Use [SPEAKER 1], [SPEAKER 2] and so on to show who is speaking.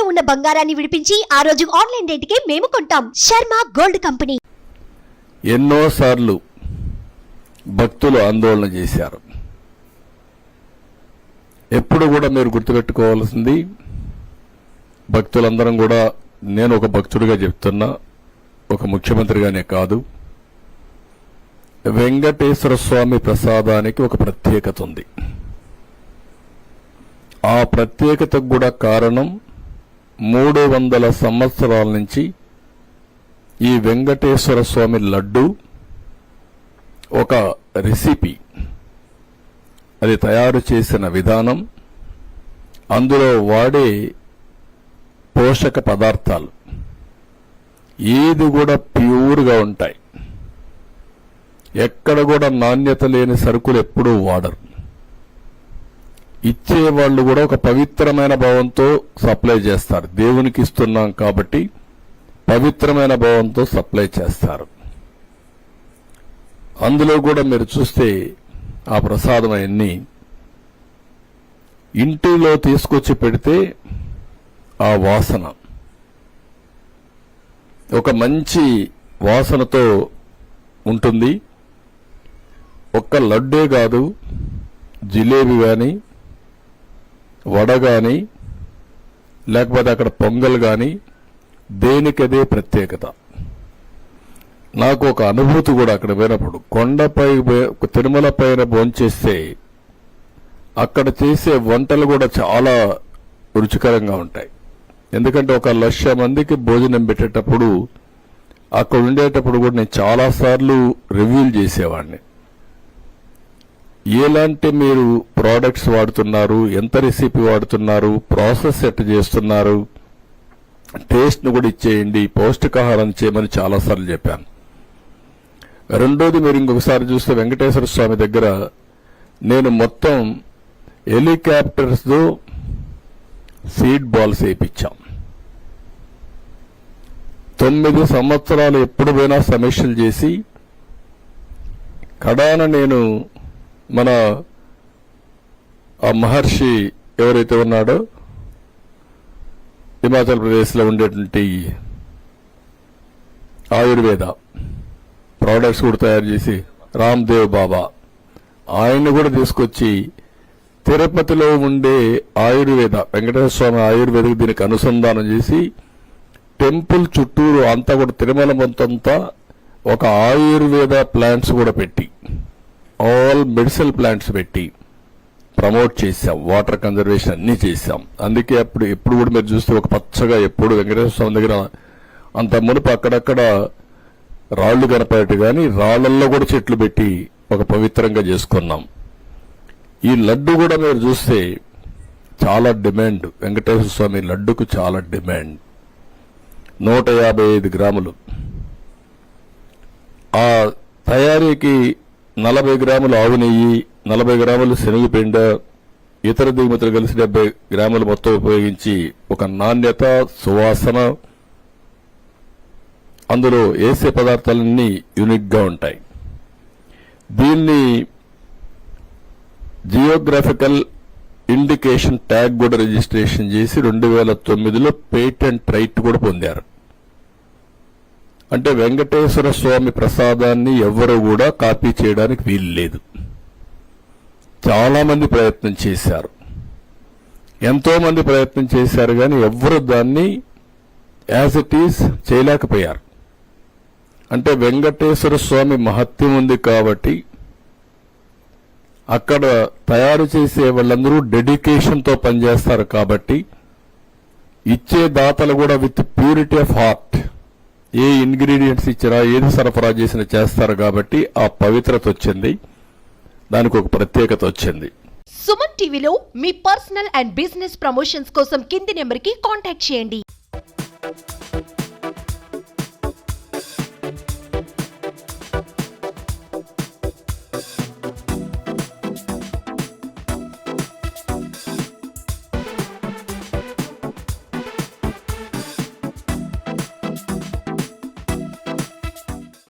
[SPEAKER 1] తాకట్టులో ఉన్న బంగారాన్ని విడిపించి ఆ రోజు ఆన్లైన్ రేటుకే మేము కొంటాం. Sharma gold company.
[SPEAKER 2] ఎన్నోసార్లు భక్తులు ఆందోళన చేశారు. ఎప్పుడు కూడా మీరు గుర్తుపెట్టుకోవాల్సింది, భక్తులందరం కూడా, నేను ఒక భక్తుడిగా చెప్తున్నా, ఒక ముఖ్యమంత్రిగానే కాదు, వెంకటేశ్వర స్వామి ప్రసాదానికి ఒక ప్రత్యేకత ఉంది. ఆ ప్రత్యేకతకు కూడా కారణం 300 సంవత్సరాల నుంచి ఈ వెంకటేశ్వర స్వామి లడ్డు ఒక రెసిపీ, అది తయారు చేసిన విధానం, అందులో వాడే పోషక పదార్థాలు ఏది కూడా ప్యూర్గా ఉంటాయి. ఎక్కడ కూడా నాణ్యత లేని సరుకులు ఎప్పుడూ వాడరు. ఇచ్చేవాళ్లు కూడా ఒక పవిత్రమైన భావంతో సప్లై చేస్తారు. దేవునికి ఇస్తున్నాం కాబట్టి పవిత్రమైన భావంతో సప్లై చేస్తారు. అందులో కూడా మీరు చూస్తే ఆ ప్రసాదం అన్ని ఇంటిలో తీసుకొచ్చి పెడితే ఆ వాసన ఒక మంచి వాసనతో ఉంటుంది. ఒక్క లడ్డే కాదు, జిలేబీ కానీ, వడ కానీ, లేకపోతే అక్కడ పొంగల్ కానీ, దేనికదే ప్రత్యేకత. నాకు ఒక అనుభూతి కూడా అక్కడ పోయినప్పుడు, కొండపై తిరుమల పైన భోంచేస్తే అక్కడ చేసే వంటలు కూడా చాలా రుచికరంగా ఉంటాయి. ఎందుకంటే 1,00,000 మందికి భోజనం పెట్టేటప్పుడు, అక్కడ ఉండేటప్పుడు కూడా నేను చాలాసార్లు రివ్యూలు చేసేవాడిని. ఎలాంటి మీరు ప్రోడక్ట్స్ వాడుతున్నారు, ఎంత రెసిపీ వాడుతున్నారు, ప్రాసెస్ ఎట్ చేస్తున్నారు, టేస్ట్ను కూడా ఇచ్చేయండి, పౌష్టికాహారం చేయమని చాలాసార్లు చెప్పాను. రెండోది, మీరు ఇంకొకసారి చూస్తే వెంకటేశ్వర స్వామి దగ్గర నేను మొత్తం హెలికాప్టర్స్తో సీడ్ బాల్స్ వేయించాం. 9 సంవత్సరాలు ఎప్పుడు పోయినా సమీక్షలు చేసి, కడాన నేను మన ఆ మహర్షి ఎవరైతే ఉన్నాడో హిమాచల్ ప్రదేశ్లో ఉండేటువంటి ఆయుర్వేద ప్రోడక్ట్స్ కూడా తయారు చేసి రామ్దేవ్ బాబా, ఆయన్ని కూడా తీసుకొచ్చి తిరుపతిలో ఉండే ఆయుర్వేద వెంకటేశ్వర స్వామి ఆయుర్వేదకు దీనికి అనుసంధానం చేసి టెంపుల్ చుట్టూరు అంతా కూడా తిరుమల మొత్తంతా ఒక ఆయుర్వేద ప్లాంట్స్ కూడా పెట్టి, ఆల్ మెడిసినల్ ప్లాంట్స్ పెట్టి ప్రమోట్ చేశాం. వాటర్ కన్జర్వేషన్ అన్ని చేశాం. అందుకే ఎప్పుడు కూడా మీరు చూస్తే ఒక పచ్చగా ఎప్పుడు వెంకటేశ్వర స్వామి దగ్గర అంత మునుపు అక్కడక్కడ రాళ్లు కనపడేట్టు కానీ రాళ్లల్లో కూడా చెట్లు పెట్టి ఒక పవిత్రంగా చేసుకున్నాం. ఈ లడ్డు కూడా మీరు చూస్తే చాలా డిమాండ్, వెంకటేశ్వర స్వామి లడ్డుకు చాలా డిమాండ్. 155 గ్రాములు. ఆ తయారీకి 40 గ్రాములు ఆవు నెయ్యి, 40 గ్రాములు శనగపిండ, ఇతర దిగుమతులు కలిసి 70 గ్రాములు మొత్తం ఉపయోగించి ఒక నాణ్యత, సువాసన, అందులో వేసే పదార్థాలన్నీ యూనిక్ గా ఉంటాయి. దీన్ని జియోగ్రాఫికల్ ఇండికేషన్ ట్యాగ్ కూడా రిజిస్ట్రేషన్ చేసి 2009లో పేటెంట్ రైట్ కూడా పొందారు. అంటే వెంకటేశ్వర స్వామి ప్రసాదాన్ని ఎవ్వరూ కూడా కాపీ చేయడానికి వీలు లేదు. చాలా మంది ప్రయత్నం చేశారు, ఎంతో మంది ప్రయత్నం చేశారు, కానీ ఎవ్వరూ దాన్ని యాజ్ ఇట్ ఈజ్ చేయలేకపోయారు. అంటే వెంకటేశ్వర స్వామి మహత్యం ఉంది కాబట్టి అక్కడ తయారు చేసే వాళ్ళందరూ డెడికేషన్తో పనిచేస్తారు. కాబట్టి ఇచ్చే దాతలు కూడా with purity of heart, A ingredients ఇచ్చినా, ఏది సరఫరా చేసినా చేస్తారు. కాబట్టి ఆ పవిత్రత వచ్చింది, దానికి ఒక ప్రత్యేకత వచ్చింది.
[SPEAKER 1] సుమన్ టీవీలో మీ పర్సనల్ అండ్ బిజినెస్ ప్రమోషన్స్ కోసం కింది నెంబర్కి కాంటాక్ట్ చేయండి.